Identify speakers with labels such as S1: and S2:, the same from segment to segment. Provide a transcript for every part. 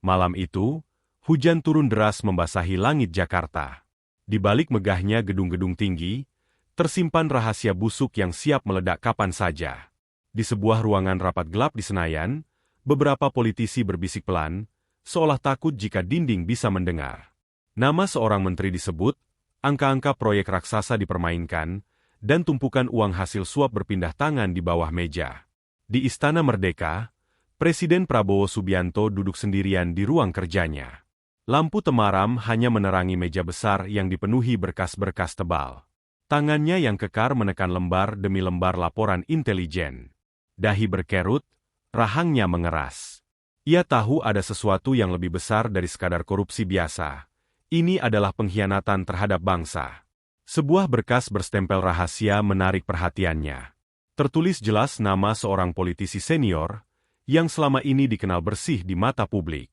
S1: Malam itu, hujan turun deras membasahi langit Jakarta. Di balik megahnya gedung-gedung tinggi, tersimpan rahasia busuk yang siap meledak kapan saja. Di sebuah ruangan rapat gelap di Senayan, beberapa politisi berbisik pelan, seolah takut jika dinding bisa mendengar. Nama seorang menteri disebut, angka-angka proyek raksasa dipermainkan, dan tumpukan uang hasil suap berpindah tangan di bawah meja. Di Istana Merdeka, Presiden Prabowo Subianto duduk sendirian di ruang kerjanya. Lampu temaram hanya menerangi meja besar yang dipenuhi berkas-berkas tebal. Tangannya yang kekar menekan lembar demi lembar laporan intelijen. Dahi berkerut, rahangnya mengeras. Ia tahu ada sesuatu yang lebih besar dari sekadar korupsi biasa. Ini adalah pengkhianatan terhadap bangsa. Sebuah berkas berstempel rahasia menarik perhatiannya. Tertulis jelas nama seorang politisi senior, yang selama ini dikenal bersih di mata publik.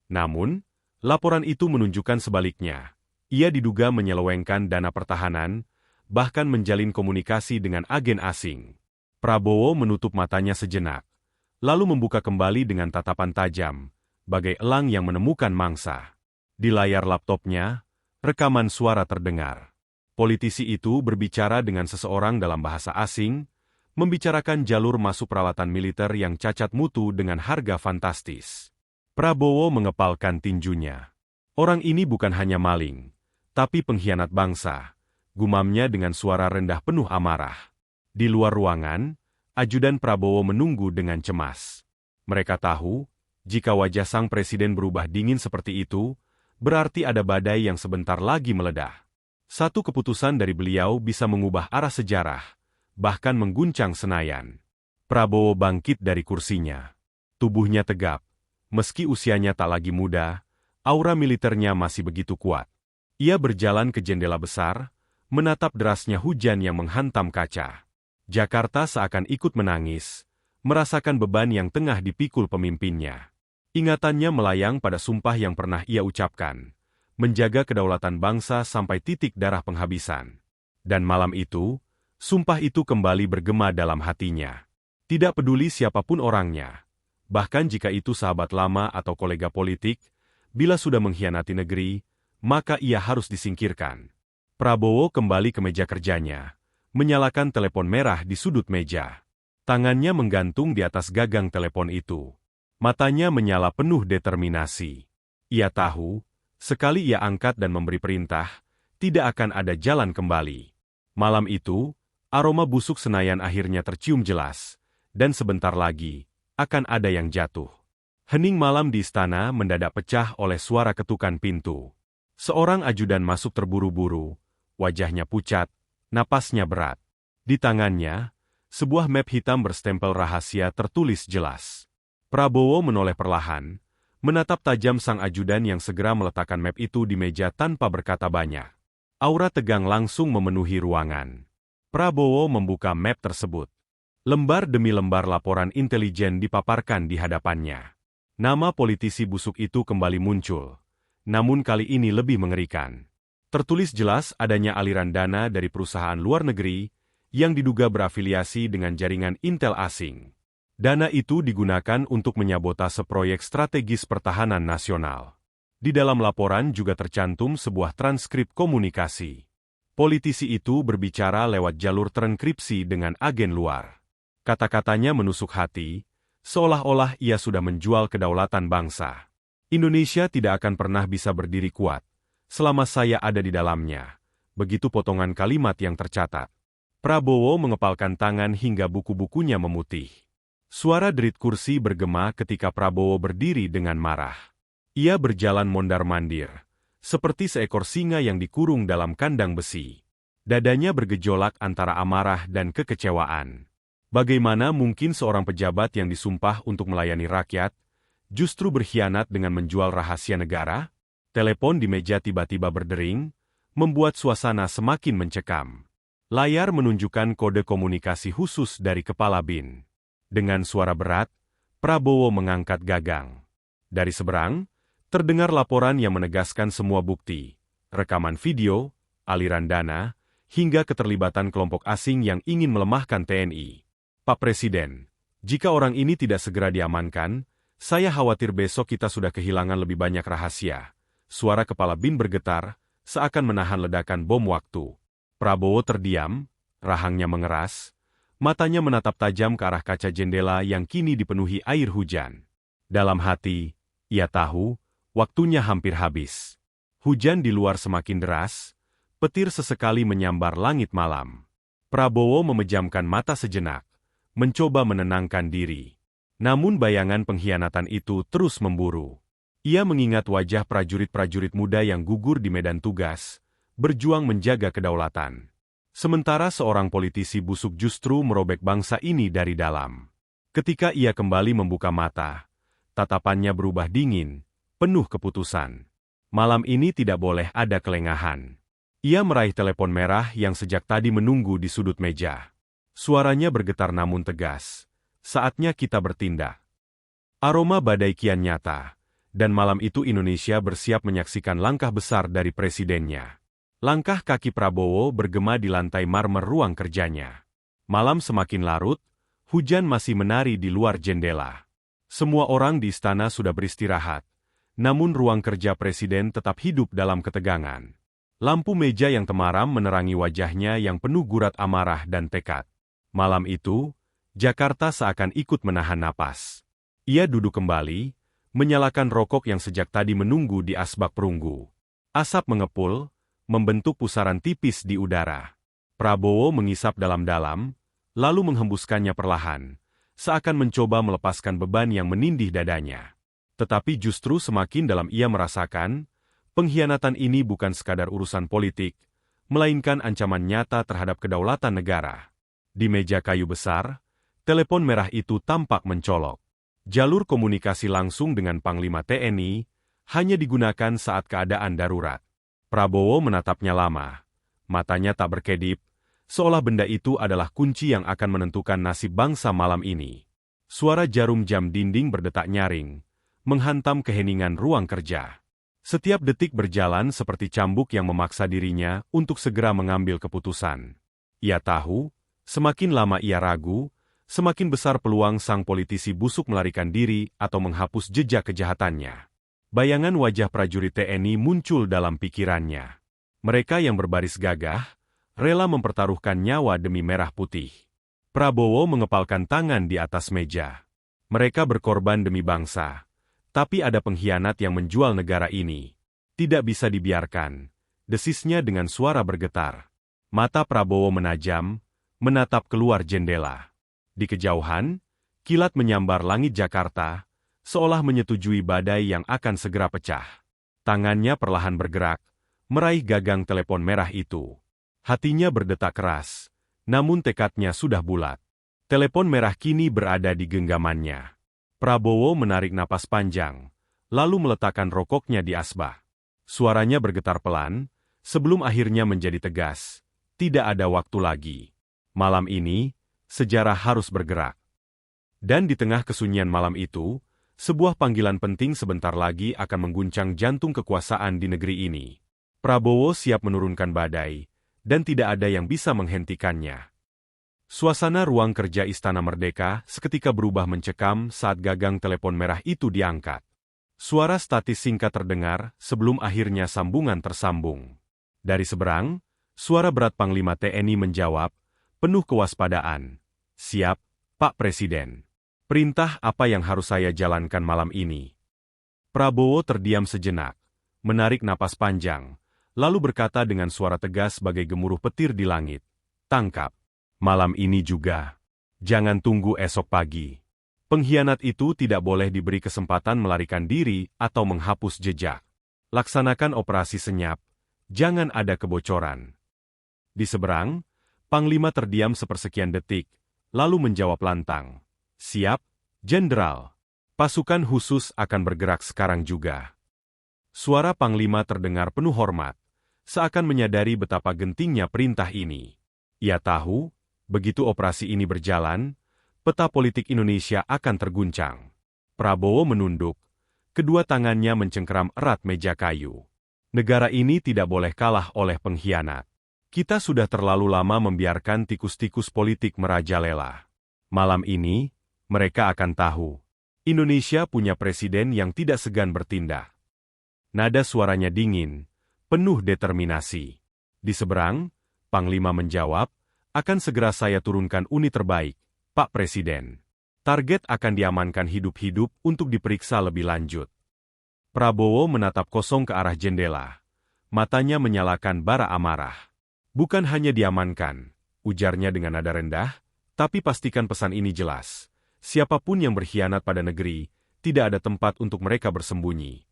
S1: Namun, laporan itu menunjukkan sebaliknya. Ia diduga menyelewengkan dana pertahanan, bahkan menjalin komunikasi dengan agen asing. Prabowo menutup matanya sejenak, lalu membuka kembali dengan tatapan tajam, bagai elang yang menemukan mangsa. Di layar laptopnya, rekaman suara terdengar. Politisi itu berbicara dengan seseorang dalam bahasa asing, membicarakan jalur masuk peralatan militer yang cacat mutu dengan harga fantastis. Prabowo mengepalkan tinjunya. Orang ini bukan hanya maling, tapi pengkhianat bangsa, gumamnya dengan suara rendah penuh amarah. Di luar ruangan, ajudan Prabowo menunggu dengan cemas. Mereka tahu, jika wajah sang presiden berubah dingin seperti itu, berarti ada badai yang sebentar lagi meledak. Satu keputusan dari beliau bisa mengubah arah sejarah, bahkan mengguncang Senayan. Prabowo bangkit dari kursinya. Tubuhnya tegap. Meski usianya tak lagi muda, aura militernya masih begitu kuat. Ia berjalan ke jendela besar, menatap derasnya hujan yang menghantam kaca. Jakarta seakan ikut menangis, merasakan beban yang tengah dipikul pemimpinnya. Ingatannya melayang pada sumpah yang pernah ia ucapkan, menjaga kedaulatan bangsa sampai titik darah penghabisan. Dan malam itu, sumpah itu kembali bergema dalam hatinya. Tidak peduli siapapun orangnya, bahkan jika itu sahabat lama atau kolega politik, bila sudah mengkhianati negeri, maka ia harus disingkirkan. Prabowo kembali ke meja kerjanya, menyalakan telepon merah di sudut meja. Tangannya menggantung di atas gagang telepon itu. Matanya menyala penuh determinasi. Ia tahu, sekali ia angkat dan memberi perintah, tidak akan ada jalan kembali. Malam itu, aroma busuk Senayan akhirnya tercium jelas, dan sebentar lagi, akan ada yang jatuh. Hening malam di istana mendadak pecah oleh suara ketukan pintu. Seorang ajudan masuk terburu-buru, wajahnya pucat, napasnya berat. Di tangannya, sebuah map hitam berstempel rahasia tertulis jelas. Prabowo menoleh perlahan, menatap tajam sang ajudan yang segera meletakkan map itu di meja tanpa berkata banyak. Aura tegang langsung memenuhi ruangan. Prabowo membuka map tersebut. Lembar demi lembar laporan intelijen dipaparkan di hadapannya. Nama politisi busuk itu kembali muncul, namun kali ini lebih mengerikan. Tertulis jelas adanya aliran dana dari perusahaan luar negeri yang diduga berafiliasi dengan jaringan intel asing. Dana itu digunakan untuk menyabotase proyek strategis pertahanan nasional. Di dalam laporan juga tercantum sebuah transkrip komunikasi. Politisi itu berbicara lewat jalur terenkripsi dengan agen luar. Kata-katanya menusuk hati, seolah-olah ia sudah menjual kedaulatan bangsa. Indonesia tidak akan pernah bisa berdiri kuat selama saya ada di dalamnya. Begitu potongan kalimat yang tercatat. Prabowo mengepalkan tangan hingga buku-bukunya memutih. Suara derit kursi bergema ketika Prabowo berdiri dengan marah. Ia berjalan mondar-mandir, seperti seekor singa yang dikurung dalam kandang besi. Dadanya bergejolak antara amarah dan kekecewaan. Bagaimana mungkin seorang pejabat yang disumpah untuk melayani rakyat, justru berkhianat dengan menjual rahasia negara? Telepon di meja tiba-tiba berdering, membuat suasana semakin mencekam. Layar menunjukkan kode komunikasi khusus dari Kepala BIN. Dengan suara berat, Prabowo mengangkat gagang. Dari seberang, terdengar laporan yang menegaskan semua bukti, rekaman video, aliran dana, hingga keterlibatan kelompok asing yang ingin melemahkan TNI. Pak Presiden, jika orang ini tidak segera diamankan, Saya khawatir besok kita sudah kehilangan lebih banyak rahasia. Suara kepala bin bergetar, seakan menahan ledakan bom waktu. Prabowo terdiam, rahangnya mengeras, matanya menatap tajam ke arah kaca jendela yang kini dipenuhi air hujan. Dalam hati, ia tahu, waktunya hampir habis. Hujan di luar semakin deras, petir sesekali menyambar langit malam. Prabowo memejamkan mata sejenak, mencoba menenangkan diri. Namun bayangan pengkhianatan itu terus memburu. Ia mengingat wajah prajurit-prajurit muda yang gugur di medan tugas, berjuang menjaga kedaulatan. Sementara seorang politisi busuk justru merobek bangsa ini dari dalam. Ketika ia kembali membuka mata, tatapannya berubah dingin, penuh keputusan. Malam ini tidak boleh ada kelengahan. Ia meraih telepon merah yang sejak tadi menunggu di sudut meja. Suaranya bergetar namun tegas. Saatnya kita bertindak. Aroma badai kian nyata, dan malam itu Indonesia bersiap menyaksikan langkah besar dari presidennya. Langkah kaki Prabowo bergema di lantai marmer ruang kerjanya. Malam semakin larut, hujan masih menari di luar jendela. Semua orang di istana sudah beristirahat, namun ruang kerja presiden tetap hidup dalam ketegangan. Lampu meja yang temaram menerangi wajahnya yang penuh gurat amarah dan tekad. Malam itu, Jakarta seakan ikut menahan napas. Ia duduk kembali, menyalakan rokok yang sejak tadi menunggu di asbak perunggu. Asap mengepul, membentuk pusaran tipis di udara. Prabowo mengisap dalam-dalam, lalu menghembuskannya perlahan, seakan mencoba melepaskan beban yang menindih dadanya. Tetapi justru semakin dalam ia merasakan, pengkhianatan ini bukan sekadar urusan politik, melainkan ancaman nyata terhadap kedaulatan negara. Di meja kayu besar, telepon merah itu tampak mencolok. Jalur komunikasi langsung dengan Panglima TNI hanya digunakan saat keadaan darurat. Prabowo menatapnya lama, matanya tak berkedip, seolah benda itu adalah kunci yang akan menentukan nasib bangsa malam ini. Suara jarum jam dinding berdetak nyaring, menghantam keheningan ruang kerja. Setiap detik berjalan seperti cambuk yang memaksa dirinya untuk segera mengambil keputusan. Ia tahu, semakin lama ia ragu, semakin besar peluang sang politisi busuk melarikan diri atau menghapus jejak kejahatannya. Bayangan wajah prajurit TNI muncul dalam pikirannya. Mereka yang berbaris gagah, rela mempertaruhkan nyawa demi merah putih. Prabowo mengepalkan tangan di atas meja. Mereka berkorban demi bangsa. Tapi ada pengkhianat yang menjual negara ini. Tidak bisa dibiarkan. Desisnya dengan suara bergetar. Mata Prabowo menajam, menatap keluar jendela. Di kejauhan, kilat menyambar langit Jakarta, seolah menyetujui badai yang akan segera pecah. Tangannya perlahan bergerak, meraih gagang telepon merah itu. Hatinya berdetak keras, namun tekadnya sudah bulat. Telepon merah kini berada di genggamannya. Prabowo menarik napas panjang, lalu meletakkan rokoknya di asbak. Suaranya bergetar pelan, sebelum akhirnya menjadi tegas. Tidak ada waktu lagi. Malam ini, sejarah harus bergerak. Dan di tengah kesunyian malam itu, sebuah panggilan penting sebentar lagi akan mengguncang jantung kekuasaan di negeri ini. Prabowo siap menurunkan badai, dan tidak ada yang bisa menghentikannya. Suasana ruang kerja Istana Merdeka seketika berubah mencekam saat gagang telepon merah itu diangkat. Suara statis singkat terdengar sebelum akhirnya sambungan tersambung. Dari seberang, suara berat Panglima TNI menjawab, penuh kewaspadaan. Siap, Pak Presiden. Perintah apa yang harus saya jalankan malam ini? Prabowo terdiam sejenak, menarik napas panjang, lalu berkata dengan suara tegas bagai gemuruh petir di langit. Tangkap. Malam ini juga. Jangan tunggu esok pagi. Pengkhianat itu tidak boleh diberi kesempatan melarikan diri atau menghapus jejak. Laksanakan operasi senyap. Jangan ada kebocoran. Di seberang, Panglima terdiam sepersekian detik, lalu menjawab lantang. Siap, Jenderal. Pasukan khusus akan bergerak sekarang juga. Suara Panglima terdengar penuh hormat, seakan menyadari betapa gentingnya perintah ini. Ia tahu, begitu operasi ini berjalan, peta politik Indonesia akan terguncang. Prabowo menunduk, kedua tangannya mencengkeram erat meja kayu. Negara ini tidak boleh kalah oleh pengkhianat. Kita sudah terlalu lama membiarkan tikus-tikus politik merajalela. Malam ini, mereka akan tahu. Indonesia punya presiden yang tidak segan bertindak. Nada suaranya dingin, penuh determinasi. Di seberang, Panglima menjawab, akan segera saya turunkan unit terbaik, Pak Presiden. Target akan diamankan hidup-hidup untuk diperiksa lebih lanjut. Prabowo menatap kosong ke arah jendela. Matanya menyalakan bara amarah. Bukan hanya diamankan, ujarnya dengan nada rendah, tapi pastikan pesan ini jelas. Siapapun yang berkhianat pada negeri, tidak ada tempat untuk mereka bersembunyi.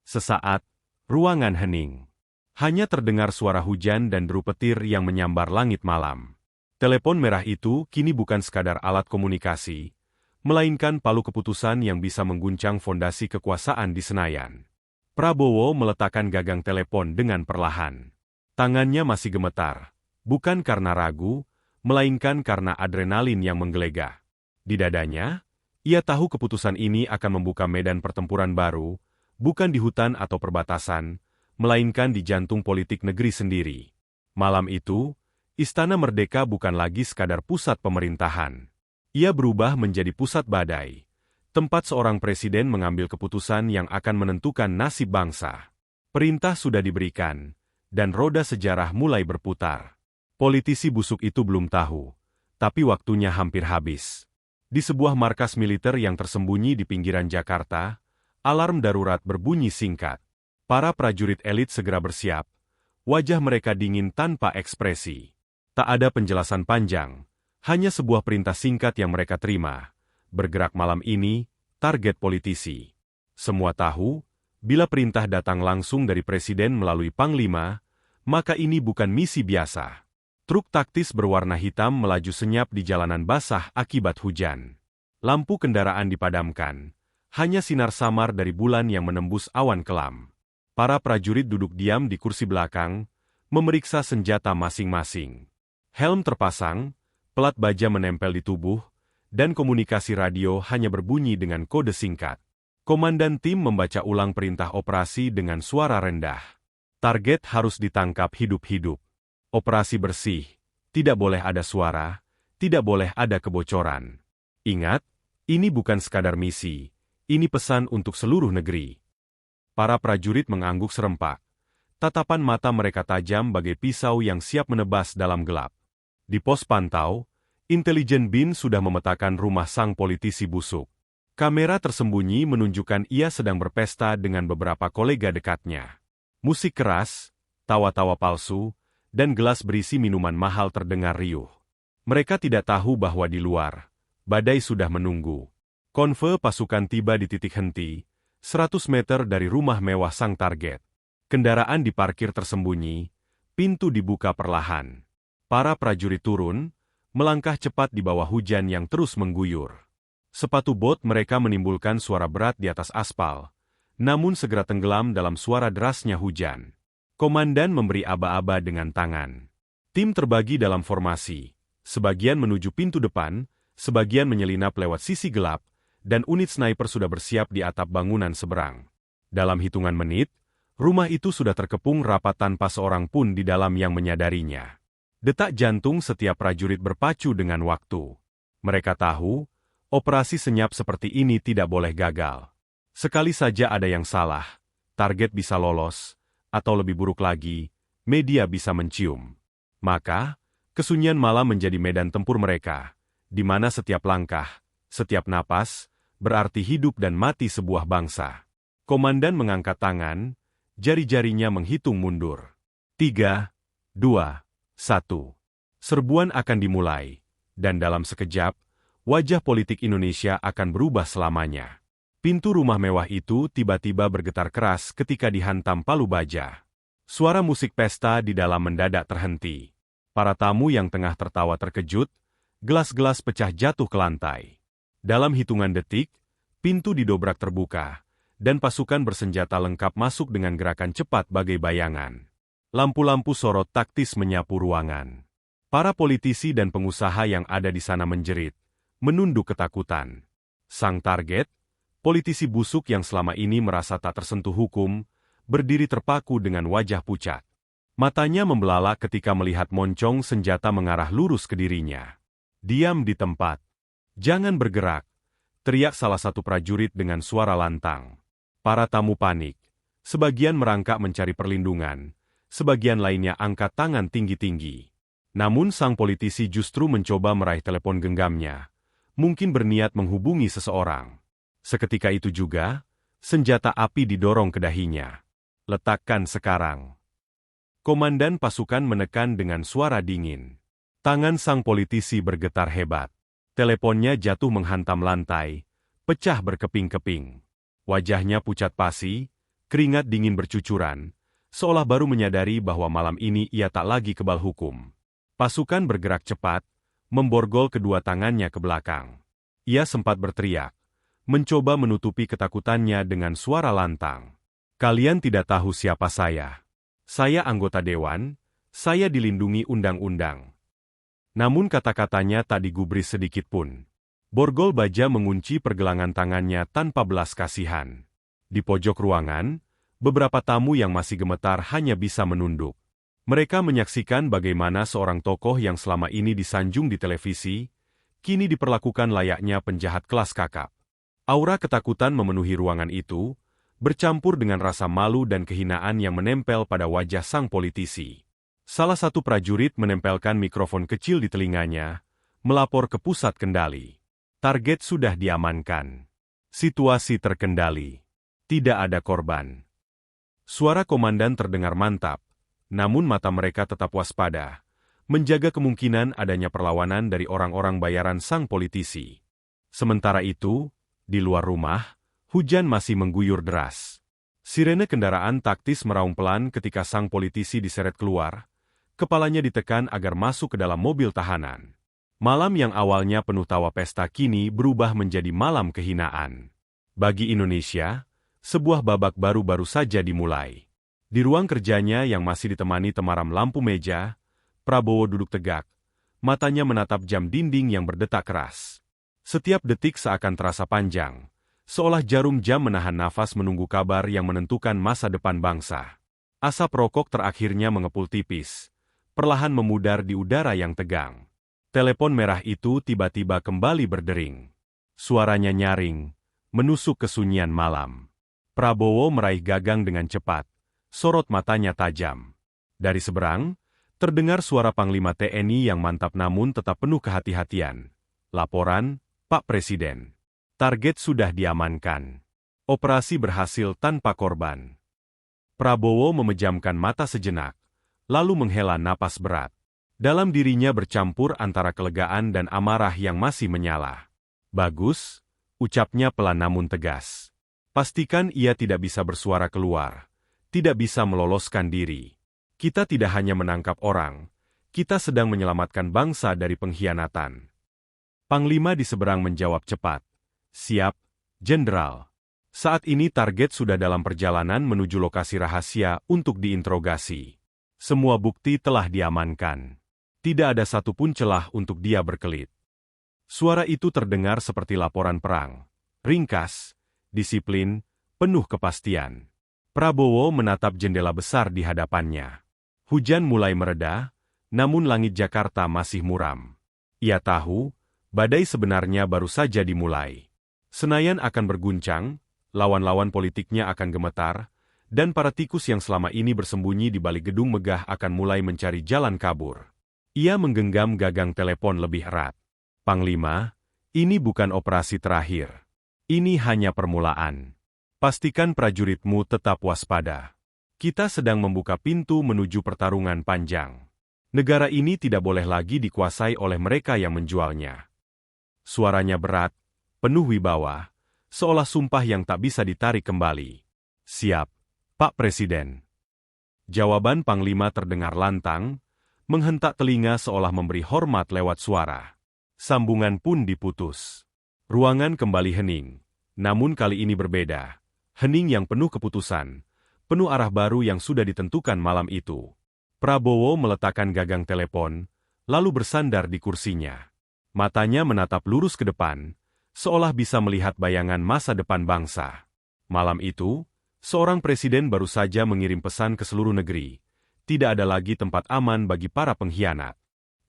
S1: Sesaat, ruangan hening. Hanya terdengar suara hujan dan deru petir yang menyambar langit malam. Telepon merah itu kini bukan sekadar alat komunikasi, melainkan palu keputusan yang bisa mengguncang fondasi kekuasaan di Senayan. Prabowo meletakkan gagang telepon dengan perlahan. Tangannya masih gemetar, bukan karena ragu, melainkan karena adrenalin yang menggelegah. Di dadanya, ia tahu keputusan ini akan membuka medan pertempuran baru, bukan di hutan atau perbatasan, melainkan di jantung politik negeri sendiri. Malam itu, Istana Merdeka bukan lagi sekadar pusat pemerintahan. Ia berubah menjadi pusat badai, tempat seorang presiden mengambil keputusan yang akan menentukan nasib bangsa. Perintah sudah diberikan, dan roda sejarah mulai berputar. Politisi busuk itu belum tahu, tapi waktunya hampir habis. Di sebuah markas militer yang tersembunyi di pinggiran Jakarta, alarm darurat berbunyi singkat. Para prajurit elit segera bersiap, wajah mereka dingin tanpa ekspresi. Tak ada penjelasan panjang, hanya sebuah perintah singkat yang mereka terima. Bergerak malam ini, target politisi. Semua tahu, bila perintah datang langsung dari presiden melalui panglima, maka ini bukan misi biasa. Truk taktis berwarna hitam melaju senyap di jalanan basah akibat hujan. Lampu kendaraan dipadamkan, hanya sinar samar dari bulan yang menembus awan kelam. Para prajurit duduk diam di kursi belakang, memeriksa senjata masing-masing. Helm terpasang, pelat baja menempel di tubuh, dan komunikasi radio hanya berbunyi dengan kode singkat. Komandan tim membaca ulang perintah operasi dengan suara rendah. Target harus ditangkap hidup-hidup. Operasi bersih, tidak boleh ada suara, tidak boleh ada kebocoran. Ingat, ini bukan sekadar misi, ini pesan untuk seluruh negeri. Para prajurit mengangguk serempak. Tatapan mata mereka tajam bagai pisau yang siap menebas dalam gelap. Di pos pantau, intelijen BIN sudah memetakan rumah sang politisi busuk. Kamera tersembunyi menunjukkan ia sedang berpesta dengan beberapa kolega dekatnya. Musik keras, tawa-tawa palsu, dan gelas berisi minuman mahal terdengar riuh. Mereka tidak tahu bahwa di luar, badai sudah menunggu. Konvoy pasukan tiba di titik henti, 100 meter dari rumah mewah sang target. Kendaraan diparkir tersembunyi, pintu dibuka perlahan. Para prajurit turun, melangkah cepat di bawah hujan yang terus mengguyur. Sepatu bot mereka menimbulkan suara berat di atas aspal, namun segera tenggelam dalam suara derasnya hujan. Komandan memberi aba-aba dengan tangan. Tim terbagi dalam formasi, sebagian menuju pintu depan, sebagian menyelinap lewat sisi gelap, dan unit sniper sudah bersiap di atap bangunan seberang. Dalam hitungan menit, rumah itu sudah terkepung rapat tanpa seorang pun di dalam yang menyadarinya. Detak jantung setiap prajurit berpacu dengan waktu. Mereka tahu, operasi senyap seperti ini tidak boleh gagal. Sekali saja ada yang salah, target bisa lolos, atau lebih buruk lagi, media bisa mencium. Maka, kesunyian malam menjadi medan tempur mereka, di mana setiap langkah, setiap napas, berarti hidup dan mati sebuah bangsa. Komandan mengangkat tangan, jari-jarinya menghitung mundur. 3, 2, 1. Serbuan akan dimulai, dan dalam sekejap, wajah politik Indonesia akan berubah selamanya. Pintu rumah mewah itu tiba-tiba bergetar keras ketika dihantam palu baja. Suara musik pesta di dalam mendadak terhenti. Para tamu yang tengah tertawa terkejut, gelas-gelas pecah jatuh ke lantai. Dalam hitungan detik, pintu didobrak terbuka, dan pasukan bersenjata lengkap masuk dengan gerakan cepat bagai bayangan. Lampu-lampu sorot taktis menyapu ruangan. Para politisi dan pengusaha yang ada di sana menjerit, menunduk ketakutan. Sang target, politisi busuk yang selama ini merasa tak tersentuh hukum, berdiri terpaku dengan wajah pucat. Matanya membelalak ketika melihat moncong senjata mengarah lurus ke dirinya. Diam di tempat. Jangan bergerak. teriak salah satu prajurit dengan suara lantang. Para tamu panik. Sebagian merangkak mencari perlindungan, sebagian lainnya angkat tangan tinggi-tinggi. Namun sang politisi justru mencoba meraih telepon genggamnya, mungkin berniat menghubungi seseorang. Seketika itu juga, senjata api didorong ke dahinya. Letakkan sekarang. Komandan pasukan menekan dengan suara dingin. Tangan sang politisi bergetar hebat. Teleponnya jatuh menghantam lantai, pecah berkeping-keping. Wajahnya pucat pasi, keringat dingin bercucuran, seolah baru menyadari bahwa malam ini ia tak lagi kebal hukum. Pasukan bergerak cepat, memborgol kedua tangannya ke belakang. Ia sempat berteriak, mencoba menutupi ketakutannya dengan suara lantang. Kalian tidak tahu siapa saya. Saya anggota dewan, saya dilindungi undang-undang. Namun kata-katanya tak digubris sedikit pun. Borgol baja mengunci pergelangan tangannya tanpa belas kasihan. Di pojok ruangan, beberapa tamu yang masih gemetar hanya bisa menunduk. Mereka menyaksikan bagaimana seorang tokoh yang selama ini disanjung di televisi, kini diperlakukan layaknya penjahat kelas kakap. Aura ketakutan memenuhi ruangan itu, bercampur dengan rasa malu dan kehinaan yang menempel pada wajah sang politisi. Salah satu prajurit menempelkan mikrofon kecil di telinganya, melapor ke pusat kendali. Target sudah diamankan. Situasi terkendali. Tidak ada korban. Suara komandan terdengar mantap, namun mata mereka tetap waspada, menjaga kemungkinan adanya perlawanan dari orang-orang bayaran sang politisi. Sementara itu, di luar rumah, hujan masih mengguyur deras. Sirene kendaraan taktis meraung pelan ketika sang politisi diseret keluar, kepalanya ditekan agar masuk ke dalam mobil tahanan. Malam yang awalnya penuh tawa pesta kini berubah menjadi malam kehinaan. Bagi Indonesia, sebuah babak baru saja dimulai. Di ruang kerjanya yang masih ditemani temaram lampu meja, Prabowo duduk tegak, matanya menatap jam dinding yang berdetak keras. Setiap detik seakan terasa panjang, seolah jarum jam menahan nafas menunggu kabar yang menentukan masa depan bangsa. Asap rokok terakhirnya mengepul tipis, perlahan memudar di udara yang tegang. Telepon merah itu tiba-tiba kembali berdering. Suaranya nyaring, menusuk kesunyian malam. Prabowo meraih gagang dengan cepat, sorot matanya tajam. Dari seberang, terdengar suara Panglima TNI yang mantap namun tetap penuh kehati-hatian. Laporan, Pak Presiden. Target sudah diamankan. Operasi berhasil tanpa korban. Prabowo memejamkan mata sejenak, lalu menghela napas berat. Dalam dirinya bercampur antara kelegaan dan amarah yang masih menyala. Bagus, ucapnya pelan namun tegas. Pastikan ia tidak bisa bersuara keluar, tidak bisa meloloskan diri. Kita tidak hanya menangkap orang, kita sedang menyelamatkan bangsa dari pengkhianatan. Panglima di seberang menjawab cepat. Siap, Jenderal. Saat ini target sudah dalam perjalanan menuju lokasi rahasia untuk diinterogasi. Semua bukti telah diamankan. Tidak ada satupun celah untuk dia berkelit. Suara itu terdengar seperti laporan perang. Ringkas, disiplin, penuh kepastian. Prabowo menatap jendela besar di hadapannya. Hujan mulai mereda, namun langit Jakarta masih muram. Ia tahu, badai sebenarnya baru saja dimulai. Senayan akan berguncang, lawan-lawan politiknya akan gemetar, dan para tikus yang selama ini bersembunyi di balik gedung megah akan mulai mencari jalan kabur. Ia menggenggam gagang telepon lebih erat. Panglima, ini bukan operasi terakhir. Ini hanya permulaan. Pastikan prajuritmu tetap waspada. Kita sedang membuka pintu menuju pertarungan panjang. Negara ini tidak boleh lagi dikuasai oleh mereka yang menjualnya. Suaranya berat, penuh wibawa, seolah sumpah yang tak bisa ditarik kembali. Siap, Pak Presiden. Jawaban Panglima terdengar lantang, menghentak telinga seolah memberi hormat lewat suara. Sambungan pun diputus. Ruangan kembali hening, namun kali ini berbeda. Hening yang penuh keputusan, penuh arah baru yang sudah ditentukan malam itu. Prabowo meletakkan gagang telepon, lalu bersandar di kursinya. Matanya menatap lurus ke depan, seolah bisa melihat bayangan masa depan bangsa. Malam itu, seorang presiden baru saja mengirim pesan ke seluruh negeri. Tidak ada lagi tempat aman bagi para pengkhianat.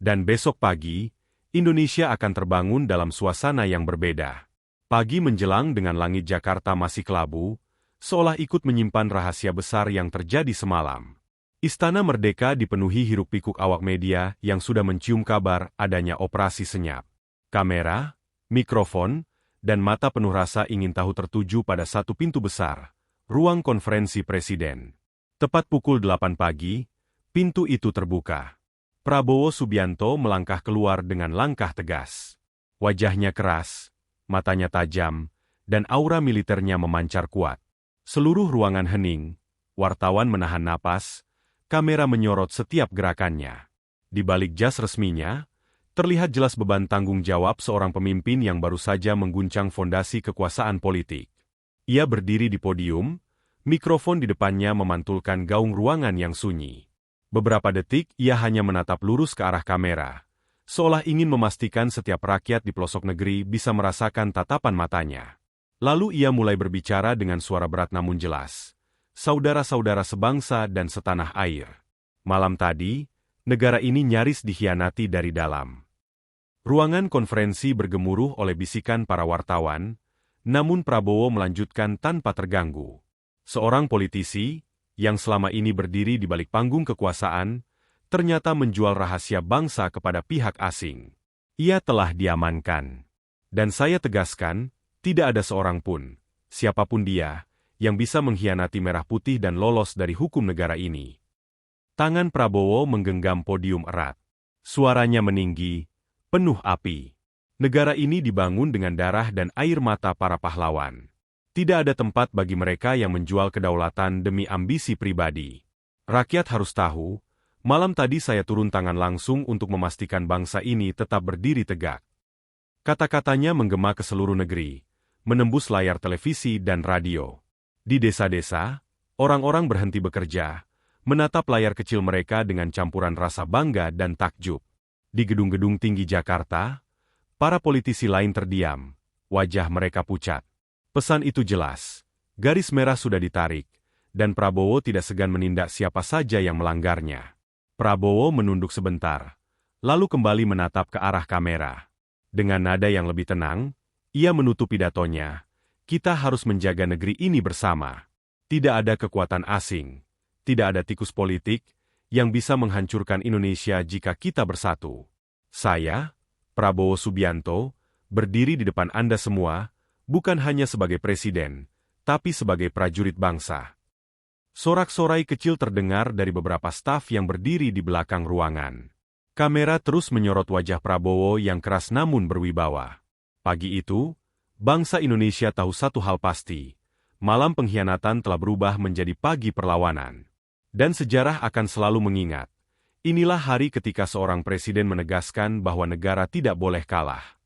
S1: Dan besok pagi, Indonesia akan terbangun dalam suasana yang berbeda. Pagi menjelang dengan langit Jakarta masih kelabu, seolah ikut menyimpan rahasia besar yang terjadi semalam. Istana Merdeka dipenuhi hiruk-pikuk awak media yang sudah mencium kabar adanya operasi senyap. Kamera, mikrofon, dan mata penuh rasa ingin tahu tertuju pada satu pintu besar, ruang konferensi presiden. Tepat pukul 8 pagi, pintu itu terbuka. Prabowo Subianto melangkah keluar dengan langkah tegas. Wajahnya keras, matanya tajam, dan aura militernya memancar kuat. Seluruh ruangan hening, wartawan menahan napas, kamera menyorot setiap gerakannya. Di balik jas resminya, terlihat jelas beban tanggung jawab seorang pemimpin yang baru saja mengguncang fondasi kekuasaan politik. Ia berdiri di podium, mikrofon di depannya memantulkan gaung ruangan yang sunyi. Beberapa detik ia hanya menatap lurus ke arah kamera, seolah ingin memastikan setiap rakyat di pelosok negeri bisa merasakan tatapan matanya. Lalu ia mulai berbicara dengan suara berat namun jelas. Saudara-saudara sebangsa dan setanah air. Malam tadi, negara ini nyaris dikhianati dari dalam. Ruangan konferensi bergemuruh oleh bisikan para wartawan, namun Prabowo melanjutkan tanpa terganggu. Seorang politisi, yang selama ini berdiri di balik panggung kekuasaan, ternyata menjual rahasia bangsa kepada pihak asing. Ia telah diamankan. Dan saya tegaskan, tidak ada seorang pun, siapapun dia, yang bisa mengkhianati merah putih dan lolos dari hukum negara ini. Tangan Prabowo menggenggam podium erat. Suaranya meninggi, penuh api. Negara ini dibangun dengan darah dan air mata para pahlawan. Tidak ada tempat bagi mereka yang menjual kedaulatan demi ambisi pribadi. Rakyat harus tahu, malam tadi saya turun tangan langsung untuk memastikan bangsa ini tetap berdiri tegak. Kata-katanya menggema ke seluruh negeri, menembus layar televisi dan radio. Di desa-desa, orang-orang berhenti bekerja, menatap layar kecil mereka dengan campuran rasa bangga dan takjub. Di gedung-gedung tinggi Jakarta, para politisi lain terdiam, wajah mereka pucat. Pesan itu jelas, garis merah sudah ditarik, dan Prabowo tidak segan menindak siapa saja yang melanggarnya. Prabowo menunduk sebentar, lalu kembali menatap ke arah kamera. Dengan nada yang lebih tenang, ia menutup pidatonya. Kita harus menjaga negeri ini bersama. Tidak ada kekuatan asing, tidak ada tikus politik, yang bisa menghancurkan Indonesia jika kita bersatu. Saya, Prabowo Subianto, berdiri di depan Anda semua, bukan hanya sebagai presiden, tapi sebagai prajurit bangsa. Sorak-sorai kecil terdengar dari beberapa staf yang berdiri di belakang ruangan. Kamera terus menyorot wajah Prabowo yang keras namun berwibawa. Pagi itu, bangsa Indonesia tahu satu hal pasti, malam pengkhianatan telah berubah menjadi pagi perlawanan. Dan sejarah akan selalu mengingat, inilah hari ketika seorang presiden menegaskan bahwa negara tidak boleh kalah.